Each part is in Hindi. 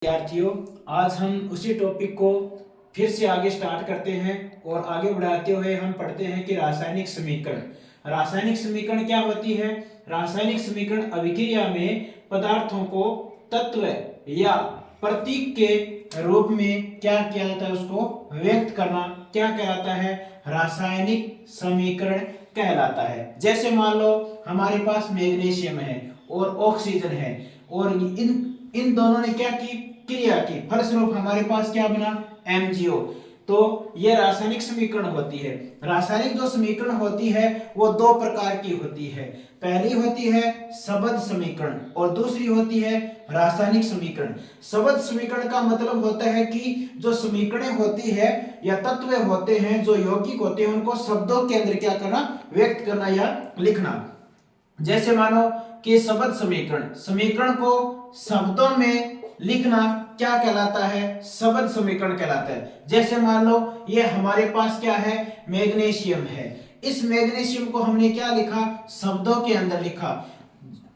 विद्यार्थियों, आज हम उसी टॉपिक को फिर से आगे स्टार्ट करते हैं और आगे बढ़ाते हुए हम पढ़ते हैं कि रासायनिक समीकरण। रासायनिक समीकरण क्या होती है? रासायनिक समीकरण अभिक्रिया में पदार्थों को तत्व या प्रतीक के रूप में क्या किया जाता है, उसको व्यक्त करना क्या कहलाता है? रासायनिक समीकरण कहलाता है। जैसे मान लो हमारे पास मैग्नीशियम है और ऑक्सीजन है और इन दोनों ने क्या की, क्रिया की, फलस्वरूप हमारे पास क्या बना? MgO। तो ये रासायनिक समीकरण होती है। रासायनिक जो समीकरण होती है वो दो प्रकार की होती है। पहली होती है शब्द समीकरण और दूसरी होती है रासायनिक समीकरण। शब्द समीकरण का मतलब होता है कि जो समीकरण होती है या तत्व होते हैं जो यौगिक होते हैं उनको शब्दों के अंदर क्या करना? व्यक्त करना या लिखना। जैसे मानो कि शब्द समीकरण, समीकरण को शब्दों में लिखना क्या कहलाता है? शब्द समीकरण कहलाता है। जैसे मान लो ये हमारे पास क्या है? मैग्नीशियम है। इस मैग्नीशियम को हमने क्या लिखा? शब्दों के अंदर लिखा।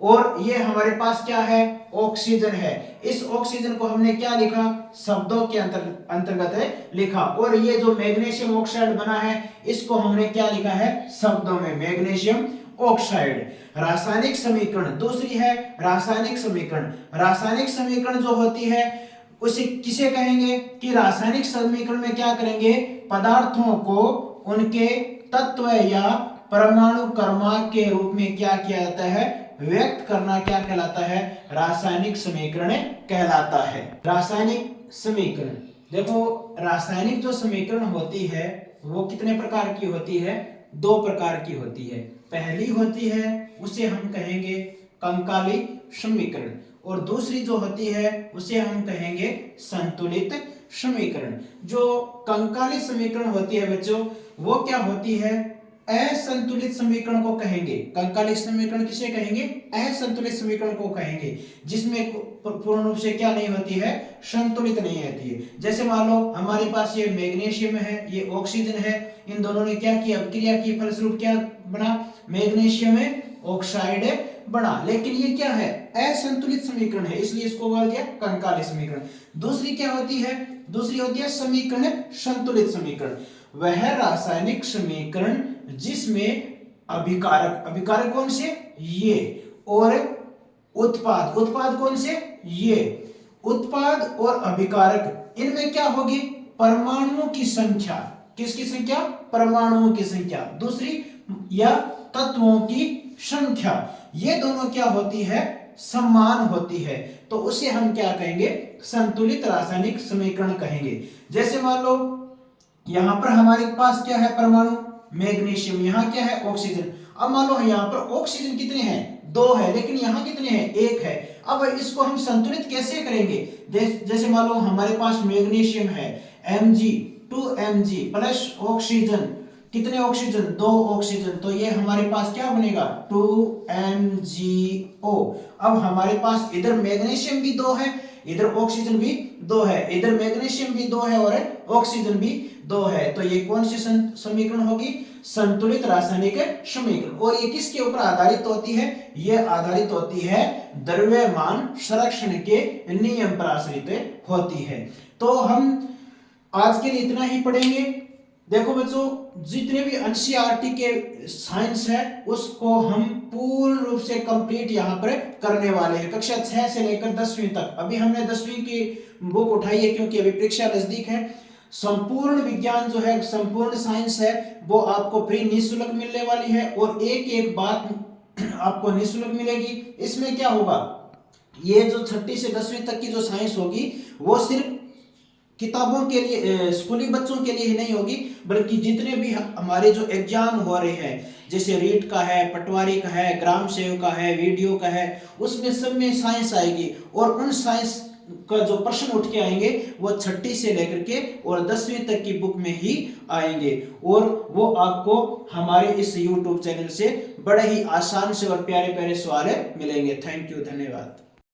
और ये हमारे पास क्या है? ऑक्सीजन है। इस ऑक्सीजन को हमने क्या लिखा? शब्दों के अंतर्गत है लिखा। और ये जो मैग्नीशियम ऑक्साइड बना है इसको हमने क्या लिखा है? शब्दों में मैग्नीशियम ऑक्साइड। रासायनिक समीकरण दूसरी है रासायनिक समीकरण। रासायनिक समीकरण जो होती है उसे किसे कहेंगे कि रासायनिक समीकरण में क्या करेंगे? पदार्थों को उनके तत्व या परमाणु क्रमांक के रूप में क्या किया जाता है? व्यक्त करना क्या कहलाता है? रासायनिक समीकरण कहलाता है। रासायनिक समीकरण देखो, रासायनिक जो समीकरण होती है वो कितने प्रकार की होती है? दो प्रकार की होती है। पहली होती है उसे हम कहेंगे कंकाली समीकरण और दूसरी जो होती है उसे हम कहेंगे संतुलित समीकरण। जो कंकाली समीकरण होती है बच्चों, वो क्या होती है? असंतुलित समीकरण को कहेंगे। कंकाली समीकरण किसे कहेंगे? असंतुलित समीकरण को कहेंगे, जिसमें पूर्ण रूप से क्या नहीं होती है? संतुलित नहीं होती है। जैसे मान लो हमारे पास ये मैग्नीशियम है, ये ऑक्सीजन है, इन दोनों ने क्या किया? अभिक्रिया की, फलस्वरूप क्या बना? मैग्नीशियम ऑक्साइड बना। लेकिन ये क्या है? असंतुलित समीकरण है, इसलिए इसको बोल दिया कंकाली समीकरण। दूसरी क्या होती है? दूसरी होती है समीकरण संतुलित समीकरण। वह रासायनिक समीकरण जिसमें अभिकारक, अभिकारक कौन से? ये, और उत्पाद, उत्पाद कौन से? ये। उत्पाद और अभिकारक इनमें क्या होगी? परमाणुओं की संख्या। किसकी संख्या? परमाणुओं की संख्या। दूसरी या तत्वों की संख्या, ये दोनों क्या होती है? समान होती है। तो उसे हम क्या कहेंगे? संतुलित रासायनिक समीकरण कहेंगे। जैसे मान लो यहां पर हमारे पास क्या है? परमाणु मैग्नीशियम, यहां क्या है? ऑक्सीजन। अब मान लो यहां पर ऑक्सीजन कितने हैं? दो है, लेकिन यहां कितने हैं? एक है। अब इसको हम संतुलित कैसे करेंगे? जैसे मान लो हमारे पास मैग्नीशियम है, Mg2Mg प्लस ऑक्सीजन, कितने ऑक्सीजन? दो ऑक्सीजन, तो ये हमारे पास क्या बनेगा? 2MgO। अब हमारे पास इधर मैग्नीशियम भी दो है, इधर ऑक्सीजन भी दो है, इधर मैग्नीशियम भी दो है और ऑक्सीजन भी दो है। तो ये कौन सी समीकरण होगी? संतुलित रासायनिक समीकरण। और ये किसके ऊपर आधारित होती है? ये आधारित होती है द्रव्यमान संरक्षण के नियम पर आश्रित होती है। तो हम आज के लिए इतना ही पढ़ेंगे। देखो बच्चों, जितने भी एनसीईआरटी के साइंस है उसको हम पूर्ण रूप से कंप्लीट यहाँ पर करने वाले हैं, कक्षा 6 से लेकर 10वीं तक। अभी हमने 10वीं की बुक उठाई है क्योंकि अभी परीक्षा नजदीक है। संपूर्ण विज्ञान जो है, संपूर्ण साइंस है, वो आपको फ्री निःशुल्क मिलने वाली है और एक एक बात आपको निःशुल्क मिलेगी। इसमें क्या होगा? ये जो 6ठी से 10वीं तक की जो साइंस होगी वो सिर्फ किताबों के लिए, स्कूली बच्चों के लिए ही नहीं होगी, बल्कि जितने भी हमारे जो एग्जाम हो रहे हैं, जैसे रीट का है, पटवारी का है, ग्राम सेवक का है, वीडियो का है, उसमें सब में साइंस आएगी। और उन साइंस का जो प्रश्न उठ के आएंगे वो 6ठी से लेकर के और 10वीं तक की बुक में ही आएंगे। और वो आपको हमारे इस YouTube चैनल से बड़े ही आसान से और प्यारे प्यारे सवाल मिलेंगे। थैंक यू, धन्यवाद।